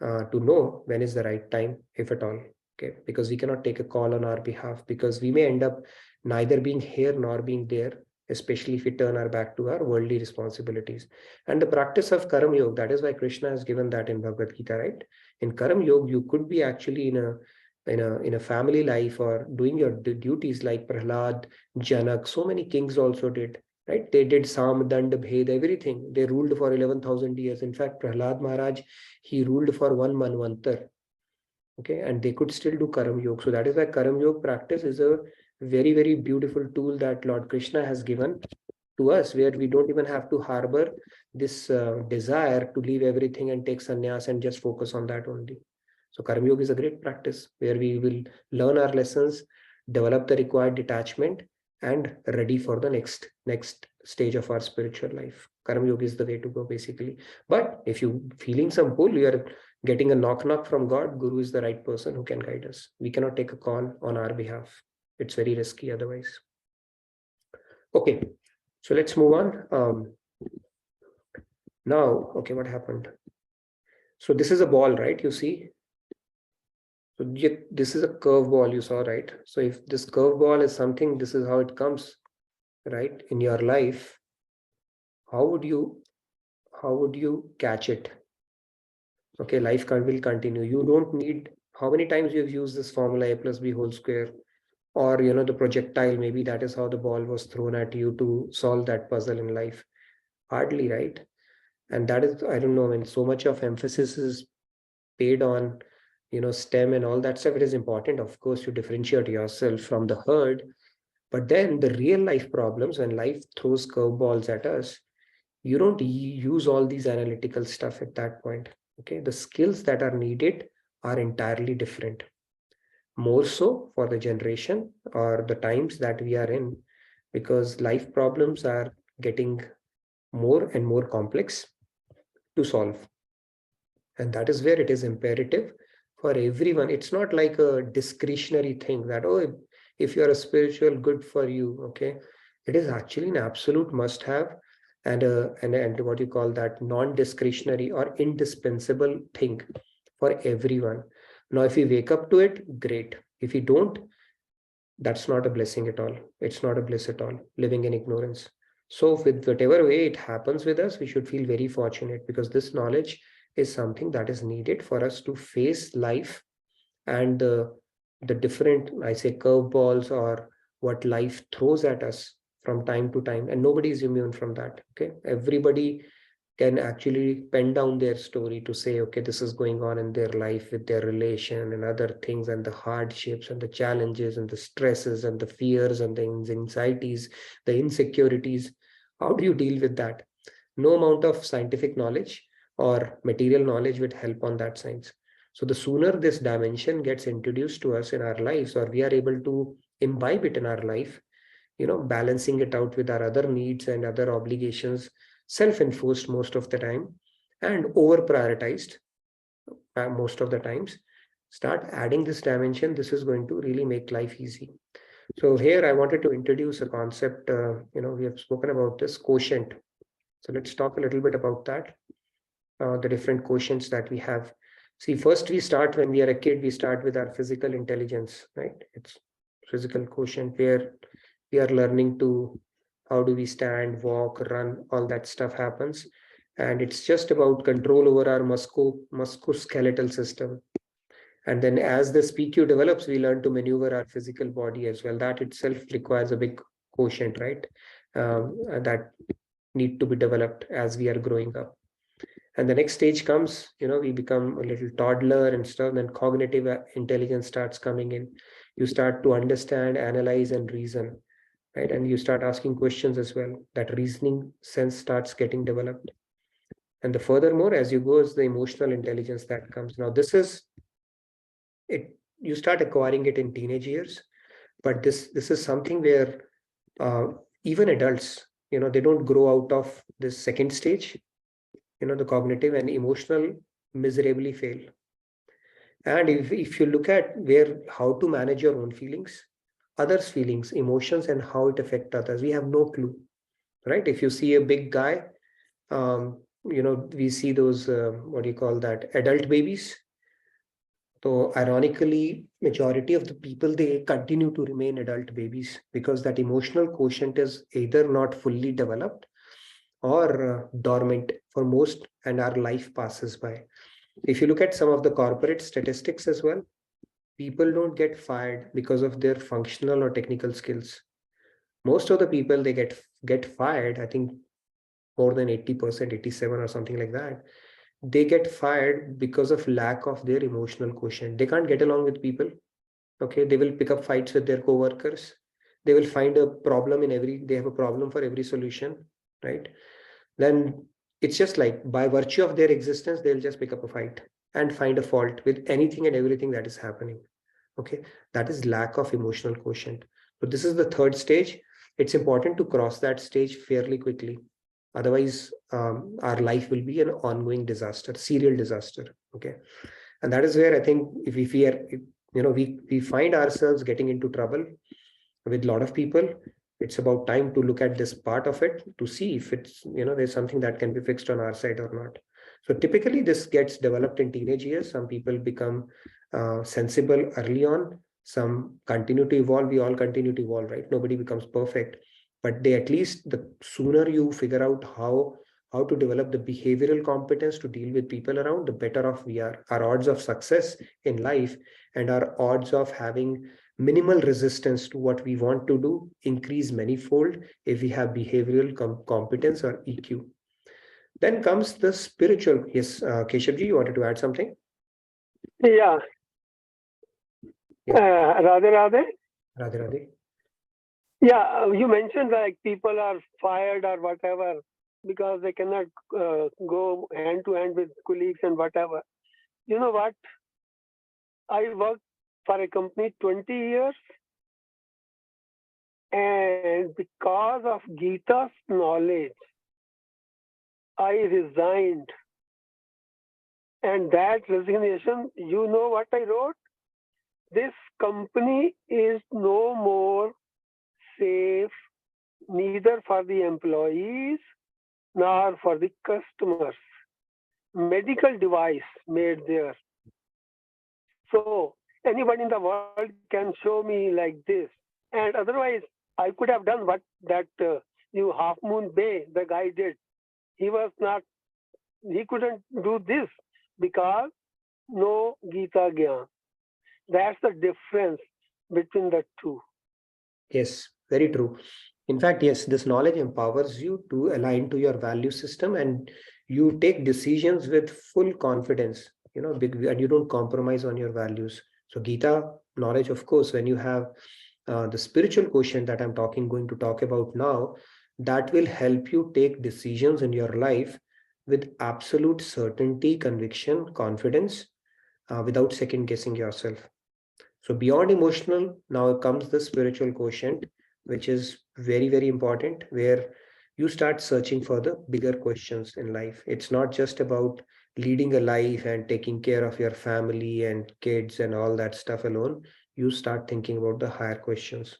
to know when is the right time, if at all. Okay, because we cannot take a call on our behalf, because we may end up neither being here nor being there, especially if we turn our back to our worldly responsibilities. And the practice of Karam Yoga, that is why Krishna has given that in Bhagavad Gita, right? In Karam Yoga, you could be actually in a family life or doing your duties like Prahlad, Janak, so many kings also did, right? They did Sam, Dand, Bhed, everything. They ruled for 11,000 years. In fact, Prahlad Maharaj, he ruled for one Manvantar. Okay, and they could still do Karam Yoga. So that is why Karam Yoga practice is a very, very beautiful tool that Lord Krishna has given to us, where we don't even have to harbor this desire to leave everything and take sannyas and just focus on that only. So Karma Yoga is a great practice where we will learn our lessons, develop the required detachment, and ready for the next stage of our spiritual life. Karma Yoga is the way to go, basically. But if you feeling some pull, you are getting a knock from God, Guru is the right person who can guide us. We cannot take a call on our behalf. It's very risky otherwise. Okay, so let's move on. Now, okay, what happened? So this is a ball, right? You see? So this is a curve ball you saw, right? So if this curve ball is something, this is how it comes, right? In your life, how would you catch it? Okay, life will continue. You don't need, how many times you've used this formula A plus B whole square, or the projectile, maybe that is how the ball was thrown at you to solve that puzzle in life. Hardly, right? And that is, I don't know, when so much of emphasis is paid on STEM and all that stuff, it is important, of course, to differentiate yourself from the herd. But then the real life problems, when life throws curveballs at us, you don't use all these analytical stuff at that point. Okay, the skills that are needed are entirely different, more so for the generation or the times that we are in, because life problems are getting more and more complex to solve. And that is where it is imperative for everyone. It's not like a discretionary thing that, oh, if you're a spiritual, good for you. Okay. It is actually an absolute must have, and what you call that, non-discretionary or indispensable thing for everyone. Now, if we wake up to it, great. If we don't, that's not a blessing at all. It's not a bliss at all, living in ignorance. So with whatever way it happens with us, we should feel very fortunate, because this knowledge is something that is needed for us to face life and the different, I say, curveballs or what life throws at us from time to time. And nobody is immune from that. Okay, everybody can actually pen down their story to say, okay, this is going on in their life with their relation and other things, and the hardships and the challenges and the stresses and the fears and the anxieties, the insecurities. How do you deal with that? No amount of scientific knowledge or material knowledge would help on that science. So the sooner this dimension gets introduced to us in our lives, or we are able to imbibe it in our life, balancing it out with our other needs and other obligations, self-enforced most of the time and over prioritized most of the times, start adding this dimension, this is going to really make life easy. So here I wanted to introduce a concept, we have spoken about this quotient. So let's talk a little bit about that, the different quotients that we have. See, first we start when we are a kid, we start with our physical intelligence, right? It's physical quotient, where we are learning to, how do we stand, walk, run, all that stuff happens. And it's just about control over our musculoskeletal system. And then as this PQ develops, we learn to maneuver our physical body as well. That itself requires a big quotient, right? That need to be developed as we are growing up. And the next stage comes, we become a little toddler and stuff, then cognitive intelligence starts coming in. You start to understand, analyze, and reason, right? And you start asking questions as well. That reasoning sense starts getting developed. And the furthermore, as you go, is the emotional intelligence that comes. Now, this is it. You start acquiring it in teenage years, but this is something where even adults, they don't grow out of this second stage. The cognitive and emotional miserably fail. And if you look at how to manage your own feelings, others' feelings, emotions, and how it affects others. We have no clue, right? If you see a big guy, we see those, what do you call that, adult babies. So ironically, majority of the people, they continue to remain adult babies because that emotional quotient is either not fully developed or dormant for most, and our life passes by. If you look at some of the corporate statistics as well, people don't get fired because of their functional or technical skills. Most of the people, they get fired, I think more than 80%, 87 or something like that. They get fired because of lack of their emotional quotient. They can't get along with people. Okay, they will pick up fights with their co-workers. They will find a problem they have a problem for every solution, right? Then it's just like by virtue of their existence, they'll just pick up a fight and find a fault with anything and everything that is happening. Okay, that is lack of emotional quotient. So this is the third stage. It's important to cross that stage fairly quickly. Otherwise, our life will be an ongoing disaster, serial disaster. Okay, and that is where I think if we are, we find ourselves getting into trouble with a lot of people. It's about time to look at this part of it to see if it's, there's something that can be fixed on our side or not. So typically this gets developed in teenage years. Some people become sensible early on. Some continue to evolve. We all continue to evolve, right? Nobody becomes perfect, but they, at least the sooner you figure out how to develop the behavioral competence to deal with people around, the better off we are. Our odds of success in life and our odds of having minimal resistance to what we want to do increase manifold if we have behavioral competence or EQ. Then comes the spiritual. Yes, Keshavji, you wanted to add something? Yeah. Radhe Radhe. Radhe Radhe. Yeah, you mentioned like people are fired or whatever because they cannot go hand to hand with colleagues and whatever. You know what? I worked for a company 20 years, and because of Gita's knowledge, I resigned. And that resignation, you know what I wrote? This company is no more safe, neither for the employees nor for the customers. Medical device made there. So anybody in the world can show me like this. And otherwise, I could have done what that new Half Moon Bay, the guy did. He couldn't do this because no Gita Gyan. That's the difference between the two. Yes, very true. In fact, yes, this knowledge empowers you to align to your value system, and you take decisions with full confidence, and you don't compromise on your values. So Gita knowledge, of course, when you have the spiritual quotient that I'm going to talk about now, that will help you take decisions in your life with absolute certainty, conviction, confidence, without second guessing yourself. So beyond emotional, now comes the spiritual quotient, which is very, very important, where you start searching for the bigger questions in life. It's not just about leading a life and taking care of your family and kids and all that stuff alone. You start thinking about the higher questions,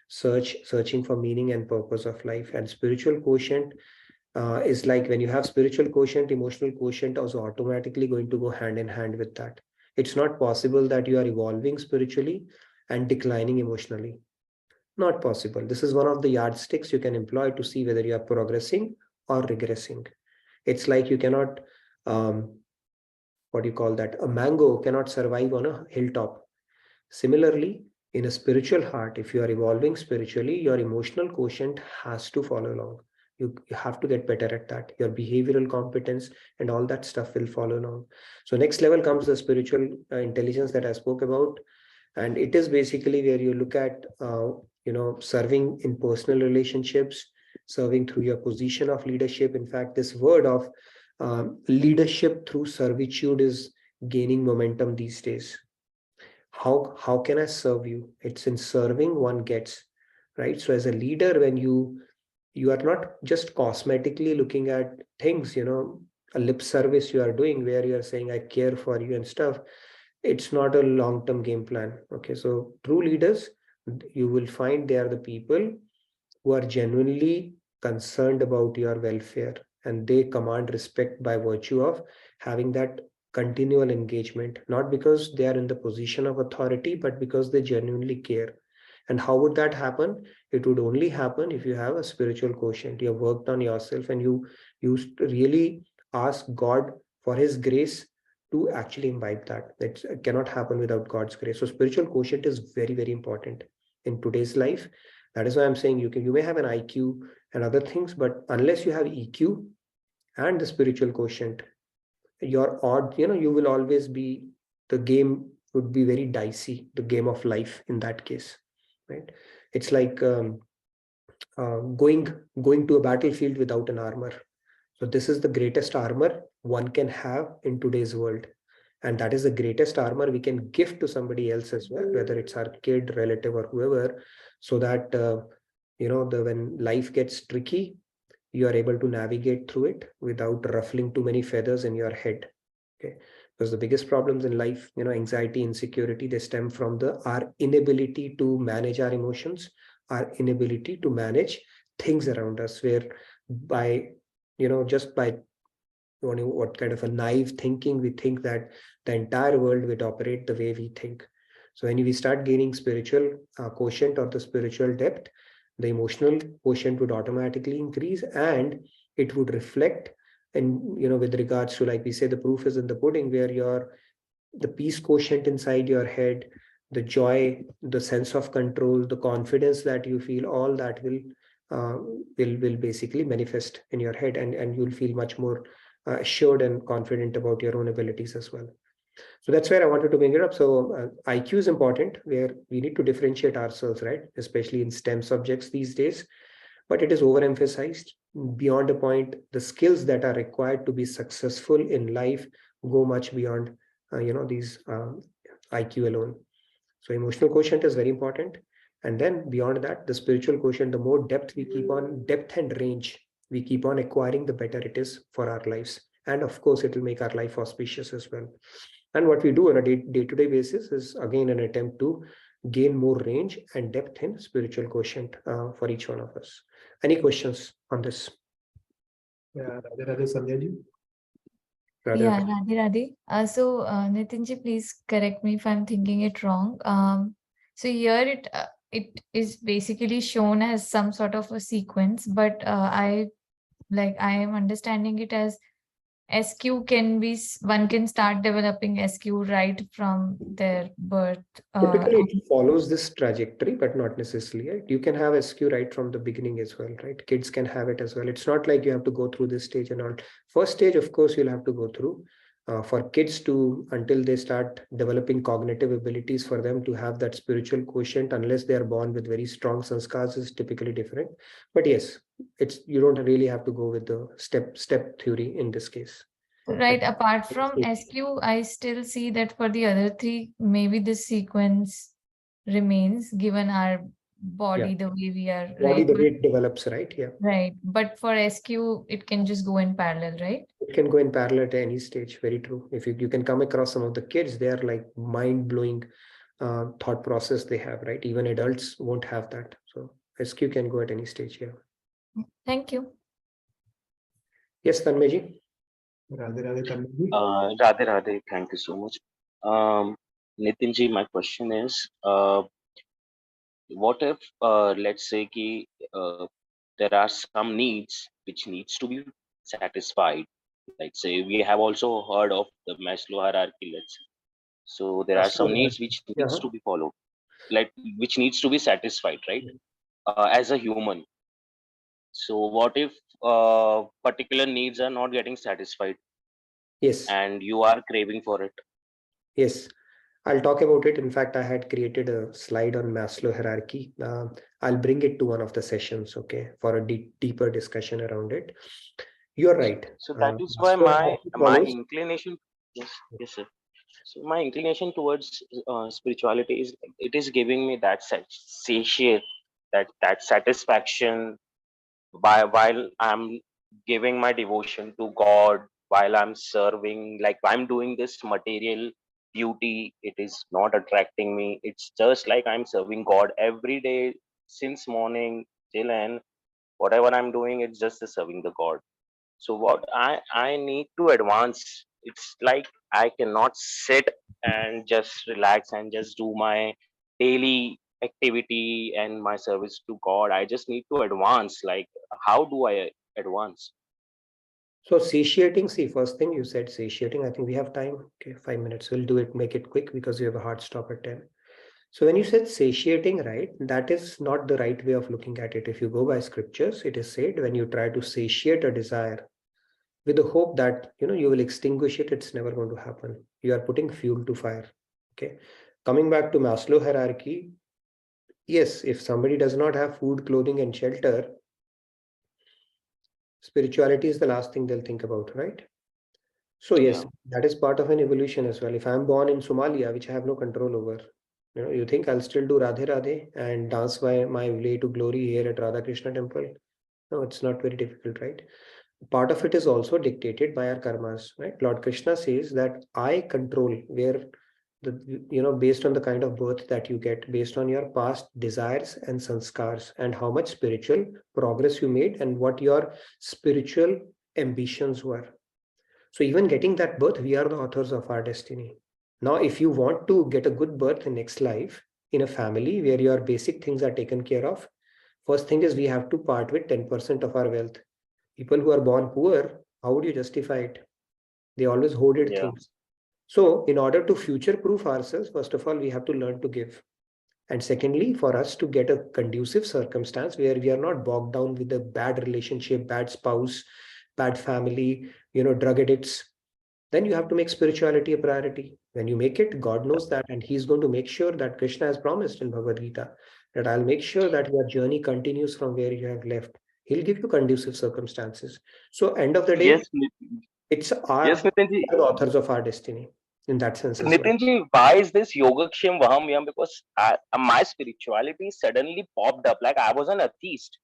searching for meaning and purpose of life. And spiritual quotient is like, when you have spiritual quotient, emotional quotient is automatically going to go hand in hand with that. It's not possible that you are evolving spiritually and declining emotionally. Not possible. This is one of the yardsticks you can employ to see whether you are progressing or regressing. It's like you cannot, what do you call that? A mango cannot survive on a hilltop. Similarly, in a spiritual heart, if you are evolving spiritually, your emotional quotient has to follow along. You have to get better at that. Your behavioral competence and all that stuff will follow along. So next level comes the spiritual intelligence that I spoke about. And it is basically where you look at, serving in personal relationships, serving through your position of leadership. In fact, this word of leadership through servitude is gaining momentum these days. How can I serve you? It's in serving one gets, right? So as a leader, when you are not just cosmetically looking at things, a lip service you are doing where you are saying, I care for you and stuff. It's not a long-term game plan. Okay, so true leaders, you will find they are the people who are genuinely concerned about your welfare, and they command respect by virtue of having that continual engagement, not because they are in the position of authority, but because they genuinely care. And how would that happen? It would only happen if you have a spiritual quotient. You have worked on yourself and you really ask God for his grace to actually imbibe that. It cannot happen without God's grace. So spiritual quotient is very, very important in today's life. That is why I'm saying you may have an IQ and other things, but unless you have EQ and the spiritual quotient, your odd, you will always be, the game would be very dicey, the game of life in that case, right? It's like going to a battlefield without an armor. So this is the greatest armor one can have in today's world. And that is the greatest armor we can give to somebody else as well, whether it's our kid, relative, or whoever, so that, when life gets tricky, you are able to navigate through it without ruffling too many feathers in your head. Okay. Because the biggest problems in life, anxiety, insecurity, they stem from our inability to manage our emotions, our inability to manage things around us, where by, just by what kind of a naive thinking, we think that the entire world would operate the way we think. So when we start gaining spiritual quotient or the spiritual depth, the emotional quotient would automatically increase, and it would reflect. And with regards to, like we say, the proof is in the pudding, where the peace quotient inside your head, the joy, the sense of control, the confidence that you feel, all that will basically manifest in your head, and you'll feel much more assured and confident about your own abilities as well. So that's where I wanted to bring it up. So IQ is important, where we need to differentiate ourselves, right? Especially in STEM subjects these days, but it is overemphasized beyond a point. The skills that are required to be successful in life go much beyond, these IQ alone. So emotional quotient is very important. And then beyond that, the spiritual quotient, the more depth and range we keep on acquiring, the better it is for our lives. And of course, it will make our life auspicious as well. And what we do on a day-to-day basis is again an attempt to gain more range and depth in spiritual quotient for each one of us. Any questions on this? Yeah, Radhe Sandhya ji. Yeah, Radhe Radhe. So, Nitinji, please correct me if I'm thinking it wrong. So here it is basically shown as some sort of a sequence, but I am understanding it as SQ can be, one can start developing SQ right from their birth. Typically, it follows this trajectory, but not necessarily. Right? You can have SQ right from the beginning as well, right? Kids can have it as well. It's not like you have to go through this stage and all. First stage, of course, you'll have to go through. For kids until they start developing cognitive abilities, for them to have that spiritual quotient, unless they are born with very strong sanskars, is typically different. But yes, you don't really have to go with the step theory in this case. Right, apart from SQ, I still see that for the other three, maybe this sequence remains given our body, the way we are, Body, right? the way it develops, right? Yeah. Right, but for SQ, it can just go in parallel, right? It can go in parallel at any stage. Very true. If you can come across some of the kids, they are like mind-blowing thought process they have, right? Even adults won't have that. So SQ can go at any stage. Yeah. Thank you. Yes, Tanmeji. Radhe Tanmay ji. Radhe Radhe, thank you so much. Nitinji, my question is, what if, let's say, there are some needs which needs to be satisfied. Like say, we have also heard of the Maslow hierarchy, let's say. So there are some needs which needs to be followed, like which needs to be satisfied, right? As a human. So what if particular needs are not getting satisfied? Yes. And you are craving for it. Yes. I'll talk about it. In fact, I had created a slide on Maslow hierarchy. I'll bring it to one of the sessions, okay, for a deeper discussion around it. You're right. So that is why my inclination, yes, sir. So my inclination towards spirituality is, it is giving me that satiate, that satisfaction while I'm giving my devotion to God, while I'm serving, like I'm doing this material beauty. It is not attracting me. It's just like I'm serving God every day since morning till end. Whatever I'm doing, it's just serving the God. So what I need to advance. It's like I cannot sit and just relax and just do my daily activity and my service to God. I just need to advance. Like, how do I advance? So satiating, see, first thing you said satiating. I think we have time. Okay, 5 minutes. We'll do it, make it quick because we have a hard stop at 10. So when you said satiating, right, that is not the right way of looking at it. If you go by scriptures, it is said when you try to satiate a desire with the hope that you will extinguish it, it's never going to happen. You are putting fuel to fire. Okay. Coming back to Maslow hierarchy, yes, if somebody does not have food, clothing, and shelter, spirituality is the last thing they'll think about, right? So yes, Yeah. that is part of an evolution as well. If I'm born in Somalia, which I have no control over, you think I'll still do Radhe Radhe and dance my way to glory here at Radha Krishna temple? No, it's not very difficult, right? Part of it is also dictated by our karmas, right? Lord Krishna says that I control where based on the kind of birth that you get, based on your past desires and sanskars, and how much spiritual progress you made, and what your spiritual ambitions were. So even getting that birth, we are the authors of our destiny. Now, if you want to get a good birth in next life, in a family where your basic things are taken care of, first thing is we have to part with 10% of our wealth. People who are born poor, how would you justify it? They always hoarded Yeah. things. So in order to future-proof ourselves, first of all, we have to learn to give. And secondly, for us to get a conducive circumstance where we are not bogged down with a bad relationship, bad spouse, bad family, drug addicts, then you have to make spirituality a priority. When you make it, God knows that, and He's going to make sure that Krishna has promised in Bhagavad Gita that I'll make sure that your journey continues from where you have left. He'll give you conducive circumstances. So, end of the day, Yes, it's yes, Nitinji. the authors of our destiny in that sense as well. Nitinji, why is this Yogaksham Vaham Yam? Because my spirituality suddenly popped up. Like I was an atheist,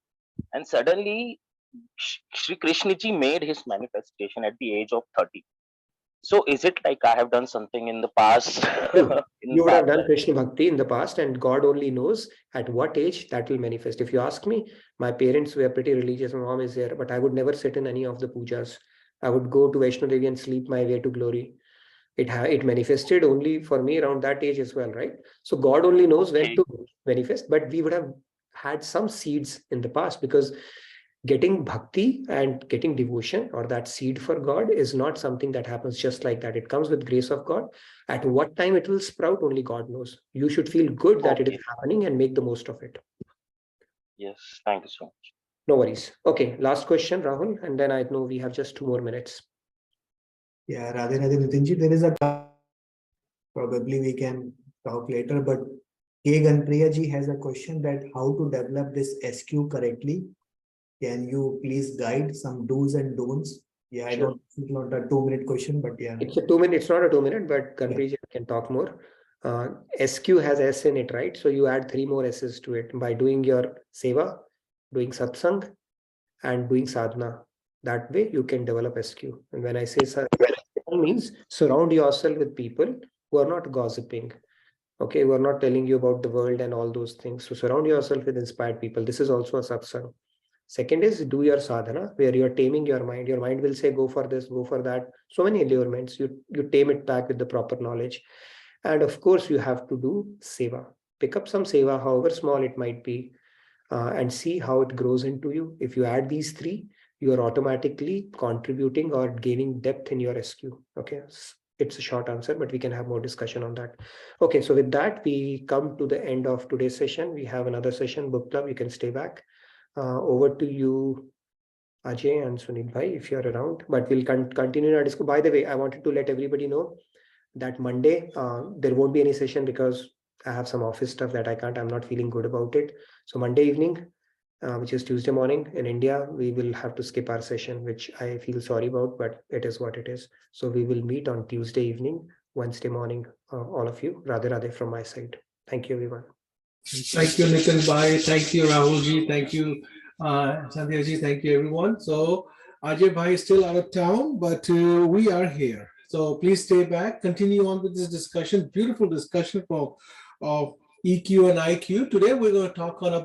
and suddenly Shri Krishna ji made his manifestation at the age of 30. So is it like I have done something in the past? No, in you would have past done life? Krishna Bhakti in the past, and God only knows at what age that will manifest. If you ask me, my parents were pretty religious, my mom is there, but I would never sit in any of the pujas. I would go to Vaishno Devi and sleep my way to glory. It manifested only for me around that age as well, right? So God only knows when Okay. to manifest, but we would have had some seeds in the past, because getting bhakti and getting devotion or that seed for God is not something that happens just like that. It comes with grace of God. At what time it will sprout, only God knows. You should feel good that it is Okay. happening and make the most of it. Yes. Thank you so much. No worries. Okay, last question, Rahul, and then I know we have just 2 more minutes. Yeah, Radhe Radhe Nitinji, there is a probably we can talk later, but K. Ganpriya ji has a question that how to develop this SQ correctly. Can you please guide some do's and don'ts? Yeah, I Sure. don't, it's not a 2-minute question, but yeah. It's a 2 minute, it's not a 2 minute, but Ganpriji can talk more. SQ has S in it, right? So you add 3 more S's to it by doing your seva, doing satsang, and doing sadhana. That way you can develop SQ. And when I say sadhana, means surround yourself with people who are not gossiping. Okay, who are not telling you about the world and all those things. So surround yourself with inspired people. This is also a satsang. Second is do your sadhana, where you're taming your mind. Your mind will say, go for this, go for that. So many allurements. You tame it back with the proper knowledge. And of course, you have to do seva. Pick up some seva, however small it might be, and see how it grows into you. If you add these 3, you are automatically contributing or gaining depth in your SQ. Okay. It's a short answer, but we can have more discussion on that. Okay, so with that, we come to the end of today's session. We have another session, book club. You can stay back. Over to you, Ajay and Sunil Bhai, if you're around. But we'll continue our discussion. By the way, I wanted to let everybody know that Monday, there won't be any session because I have some office stuff that I'm not feeling good about it. So Monday evening, which is Tuesday morning in India, we will have to skip our session, which I feel sorry about, but it is what it is. So we will meet on Tuesday evening, Wednesday morning, all of you. Radhe Radhe from my side. Thank you, everyone. Thank you, Nitin Bhai. Thank you, Rahul ji. Thank you, Sandhya ji. Thank you, everyone. So Ajay Bhai is still out of town, but we are here. So So please stay back, continue on with this discussion, beautiful discussion of EQ and IQ. Today we're going to talk on a